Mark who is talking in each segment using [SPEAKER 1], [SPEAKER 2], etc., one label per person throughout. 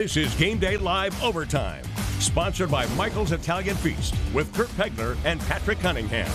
[SPEAKER 1] This is Game Day Live Overtime, sponsored by Michael's Italian Feast with Kurt Pegler and Patrick Cunningham.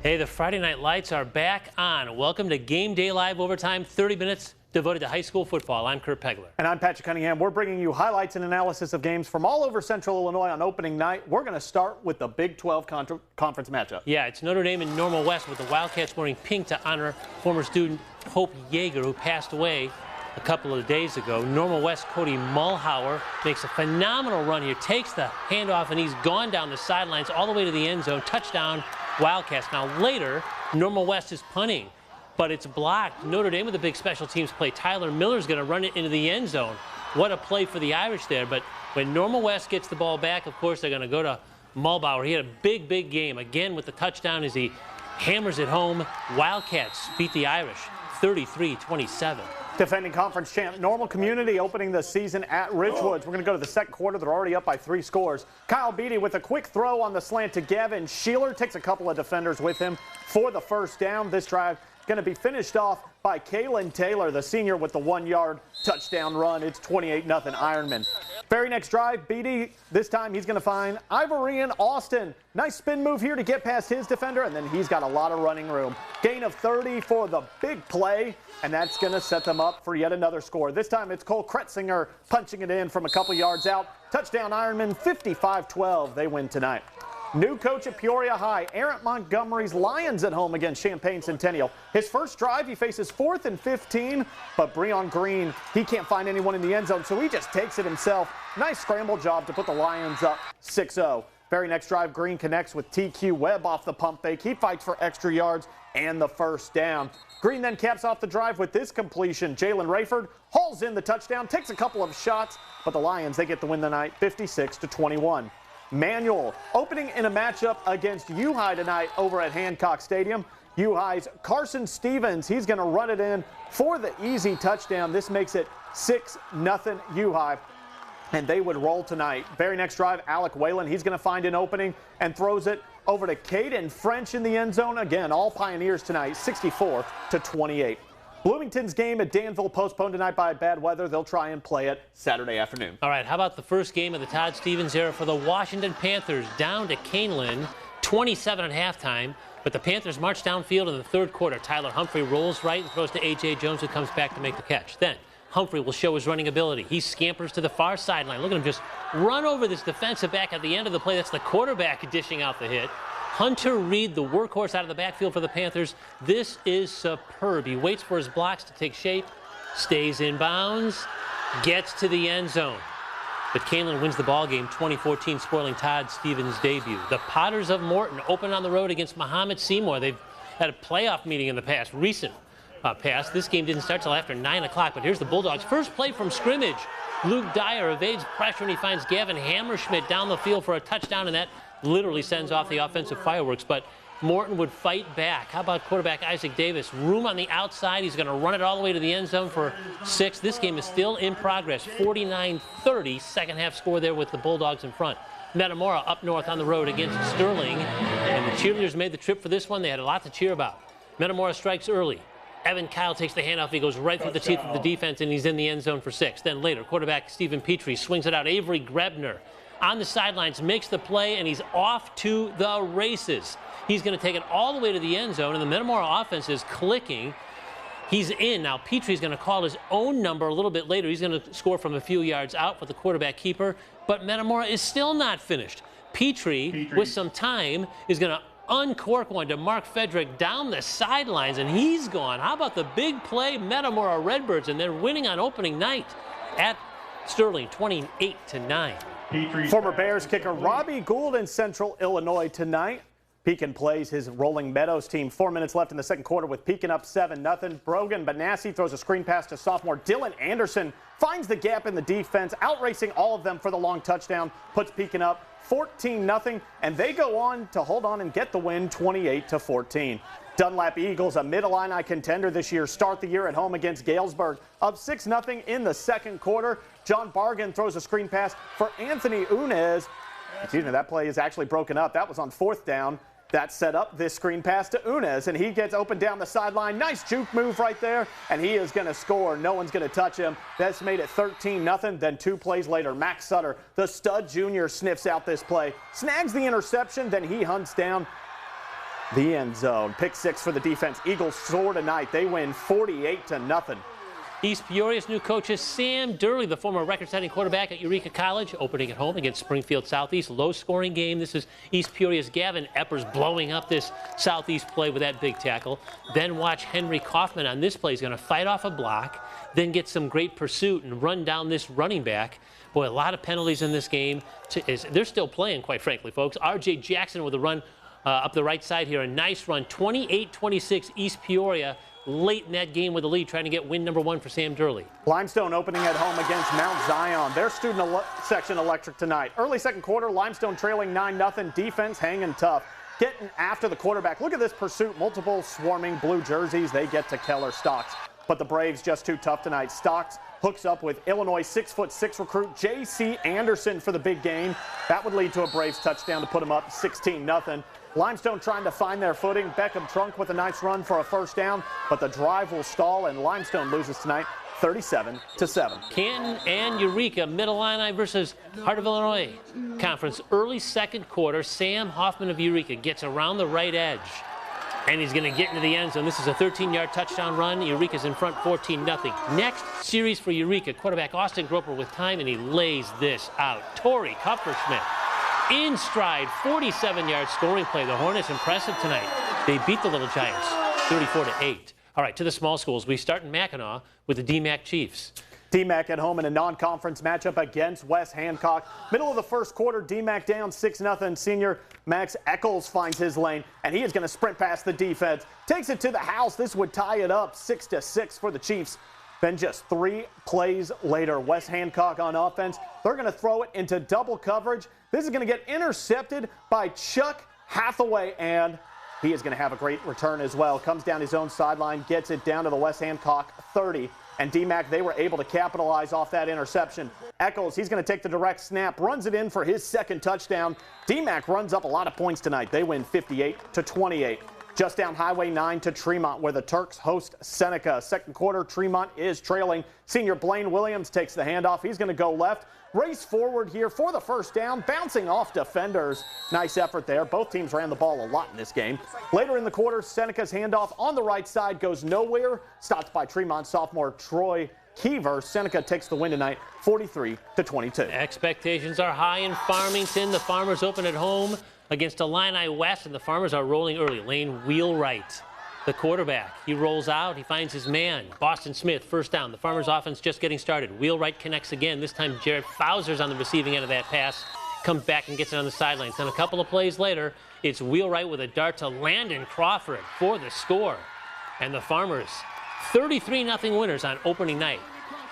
[SPEAKER 2] Hey, the Friday Night Lights are back on. Welcome to Game Day Live Overtime, 30 minutes devoted to high school football. I'm Kurt Pegler.
[SPEAKER 3] And I'm Patrick Cunningham. We're bringing you highlights and analysis of games from all over Central Illinois on opening night. We're going to start with the Big 12 conference matchup.
[SPEAKER 2] Yeah, it's Notre Dame and Normal West with the Wildcats wearing pink to honor former student Hope Yeager, who passed away a couple of days ago. Normal West Cody Mulhauer makes a phenomenal run here, takes the handoff, and he's gone down the sidelines all the way to the end zone. Touchdown, Wildcats. Now later, Normal West is punting, but it's blocked. Notre Dame with a big special teams play. Tyler Miller's going to run it into the end zone. What a play for the Irish there. But when Normal West gets the ball back, of course, they're going to go to Mulbauer. He had a big, big game. Again, with the touchdown as he hammers it home. Wildcats beat the Irish 33-27.
[SPEAKER 3] Defending conference champ Normal Community opening the season at Ridgewoods. We're going to go to the second quarter. They're already up by 3 scores. Kyle Beatty with a quick throw on the slant to Gavin Sheeler. Takes a couple of defenders with him for the first down. This drive going to be finished off by Kalen Taylor, the senior, with the 1-yard touchdown run. It's 28-0 Ironman. Very next drive, Beatty, this time he's going to find Ivorian Austin. Nice spin move here to get past his defender, and then he's got a lot of running room. Gain of 30 for the big play, and that's going to set them up for yet another score. This time it's Cole Kretzinger punching it in from a couple yards out. Touchdown Ironman, 55-12. They win tonight. New coach at Peoria High, Errant Montgomery's Lions at home against Champaign Centennial. His first drive, he faces 4th and 15, but Breon Green, he can't find anyone in the end zone, so he just takes it himself. Nice scramble job to put the Lions up 6-0. Very next drive, Green connects with TQ Webb off the pump fake. He fights for extra yards and the first down. Green then caps off the drive with this completion. Jalen Rayford hauls in the touchdown, takes a couple of shots, but the Lions, they get the win tonight, 56-21. Manual opening in a matchup against U-High tonight over at Hancock Stadium. U-High's Carson Stevens, he's going to run it in for the easy touchdown. This makes it 6-0 U-High, and they would roll tonight. Very next drive, Alec Whalen, he's going to find an opening and throws it over to Caden French in the end zone. Again, all Pioneers tonight, 64-28. Bloomington's game at Danville postponed tonight by bad weather. They'll try and play it Saturday afternoon.
[SPEAKER 2] All right, how about the first game of the Todd Stevens era for the Washington Panthers? Down to Canelan, 27 at halftime, but the Panthers march downfield in the third quarter. Tyler Humphrey rolls right and throws to A.J. Jones, who comes back to make the catch. Then Humphrey will show his running ability. He scampers to the far sideline. Look at him just run over this defensive back at the end of the play. That's the quarterback dishing out the hit. Hunter Reed, the workhorse out of the backfield for the Panthers. This is superb. He waits for his blocks to take shape, stays in bounds, gets to the end zone. But Canelan wins the ball game, 2014, spoiling Todd Stevens' debut. The Potters of Morton open on the road against Muhammad Seymour. They've had a playoff meeting in the past, recent past. This game didn't start till after 9 o'clock, but here's the Bulldogs' first play from scrimmage. Luke Dyer evades pressure, and he finds Gavin Hammerschmidt down the field for a touchdown, and that literally sends off the offensive fireworks. But Morton would fight back. How about quarterback Isaac Davis? Room on the outside. He's going to run it all the way to the end zone for 6. This game is still in progress. 49-30, second half score there with the Bulldogs in front. Metamora up north on the road against Sterling. And the cheerleaders made the trip for this one. They had a lot to cheer about. Metamora strikes early. Evan Kyle takes the handoff. He goes right through the teeth of the defense, and he's in the end zone for 6. Then later, quarterback Stephen Petrie swings it out. Avery Grebner on the sidelines, makes the play, and he's off to the races. He's going to take it all the way to the end zone, and the Metamora offense is clicking. He's in. Now, Petrie's going to call his own number a little bit later. He's going to score from a few yards out for the quarterback keeper, but Metamora is still not finished. Petrie, with some time, is going to uncork one to Mark Fedrick down the sidelines, and he's gone. How about the big play, Metamora Redbirds, and they're winning on opening night at Sterling, 28-9.
[SPEAKER 3] Former Bears kicker Robbie Gould in Central Illinois tonight. Pekin plays his Rolling Meadows team. 4 minutes left in the second quarter with Pekin up 7-0. Brogan Banassi throws a screen pass to sophomore Dylan Anderson. Finds the gap in the defense, outracing all of them for the long touchdown. Puts Pekin up 14-0, and they go on to hold on and get the win 28-14. Dunlap Eagles, a Mid-Illini contender this year, start the year at home against Galesburg. Up 6-0 in the second quarter. John Bargan throws a screen pass for Anthony Unez. Excuse me, that play is actually broken up. That was on 4th down. That set up this screen pass to Unez, and he gets open down the sideline. Nice juke move right there, and he is going to score. No one's going to touch him. That's made it 13-0. Then 2 plays later, Max Sutter, the stud junior, sniffs out this play, snags the interception, then he hunts down the end zone. Pick 6 for the defense. Eagles soar tonight. They win 48-0.
[SPEAKER 2] East Peoria's new coach is Sam Durley, the former record-setting quarterback at Eureka College, opening at home against Springfield Southeast. Low-scoring game. This is East Peoria's Gavin Eppers blowing up this Southeast play with that big tackle. Then watch Henry Kaufman on this play. He's going to fight off a block, then get some great pursuit and run down this running back. Boy, a lot of penalties in this game. They're still playing, quite frankly, folks. R.J. Jackson with a run up the right side here. A nice run. 28-26 East Peoria. Late in that game with the lead, trying to get win number 1 for Sam Durley.
[SPEAKER 3] Limestone opening at home against Mount Zion. Their student section electric tonight. Early second quarter, Limestone trailing 9-0. Defense hanging tough. Getting after the quarterback. Look at this pursuit. Multiple swarming blue jerseys. They get to Keller Stocks. But the Braves just too tough tonight. Stocks hooks up with Illinois 6'6" recruit J.C. Anderson for the big game. That would lead to a Braves touchdown to put them up 16-0. Limestone trying to find their footing. Beckham Trunk with a nice run for a first down, but the drive will stall, and Limestone loses tonight 37-7.
[SPEAKER 2] Canton and Eureka, Middle Illini versus Heart of Illinois Conference. Early second quarter, Sam Hoffman of Eureka gets around the right edge, and he's going to get into the end zone. This is a 13-yard touchdown run. Eureka's in front 14-0. Next series for Eureka, quarterback Austin Groper with time, and he lays this out. Torrey Kupferschmidt in stride, 47-yard scoring play. The Hornets impressive tonight. They beat the Little Giants 34-8. All right, to the small schools. We start in Mackinac with the DMAC Chiefs.
[SPEAKER 3] DMAC at home in a non-conference matchup against West Hancock. Middle of the first quarter, DMAC down 6-0. Senior Max Eccles finds his lane, and he is going to sprint past the defense. Takes it to the house. This would tie it up 6-6 for the Chiefs. Then just 3 plays later, West Hancock on offense. They're going to throw it into double coverage. This is going to get intercepted by Chuck Hathaway, and he is going to have a great return as well. Comes down his own sideline, gets it down to the West Hancock 30. And DMAC, they were able to capitalize off that interception. Eccles, he's going to take the direct snap, runs it in for his second touchdown. DMAC runs up a lot of points tonight. They win 58-28. Just down Highway 9 to Tremont, where the Turks host Seneca. Second quarter, Tremont is trailing. Senior Blaine Williams takes the handoff. He's going to go left. Race forward here for the first down, bouncing off defenders. Nice effort there. Both teams ran the ball a lot in this game. Later in the quarter, Seneca's handoff on the right side goes nowhere. Stopped by Tremont sophomore Troy Keever. Seneca takes the win tonight, 43-22.
[SPEAKER 2] Expectations are high in Farmington. The Farmers open at home against Illini West, and the Farmers are rolling early. Lane Wheelwright, the quarterback. He rolls out. He finds his man, Boston Smith, first down. The Farmers offense just getting started. Wheelwright connects again. This time Jared Fauser's on the receiving end of that pass. Comes back and gets it on the sidelines. Then a couple of plays later, it's Wheelwright with a dart to Landon Crawford for the score. And the Farmers, 33-0 winners on opening night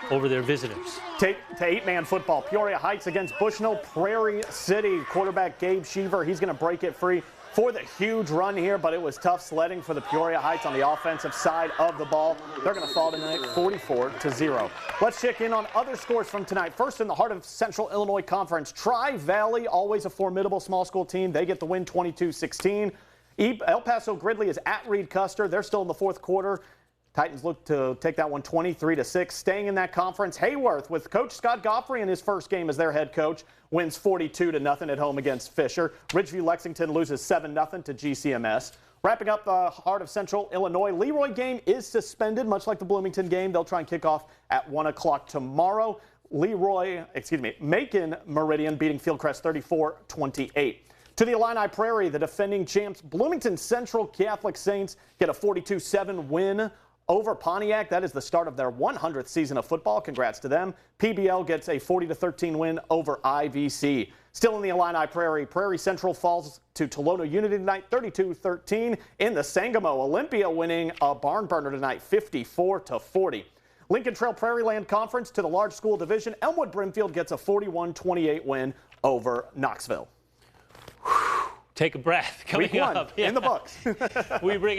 [SPEAKER 2] over their visitors.
[SPEAKER 3] To 8-man football. Peoria Heights against Bushnell Prairie City. Quarterback Gabe Sheaver, he's going to break it free for the huge run here, but it was tough sledding for the Peoria Heights on the offensive side of the ball. They're going to fall tonight 44-0. Let's check in on other scores from tonight. First, in the heart of Central Illinois Conference, Tri-Valley, always a formidable small school team. They get the win 22-16. El Paso Gridley is at Reed Custer. They're still in the fourth quarter. Titans look to take that one 23-6. Staying in that conference, Hayworth with Coach Scott Goffrey in his first game as their head coach wins 42-0 at home against Fisher. Ridgeview Lexington loses 7-0 to GCMS. Wrapping up the heart of Central Illinois, Leroy game is suspended, much like the Bloomington game. They'll try and kick off at 1 o'clock tomorrow. Macon Meridian beating Fieldcrest 34-28. To the Illini Prairie, the defending champs Bloomington Central Catholic Saints get a 42-7 win over Pontiac. That is the start of their 100th season of football. Congrats to them. PBL gets a 40-13 win over IVC. Still in the Illini Prairie, Prairie Central falls to Tolono Unity tonight, 32-13. In the Sangamo, Olympia winning a barn burner tonight, 54-40. Lincoln Trail Prairie Land Conference to the large school division. Elmwood Brimfield gets a 41-28 win over Knoxville.
[SPEAKER 2] Take a breath. Coming
[SPEAKER 3] Week 1
[SPEAKER 2] up
[SPEAKER 3] in the books.
[SPEAKER 2] We bring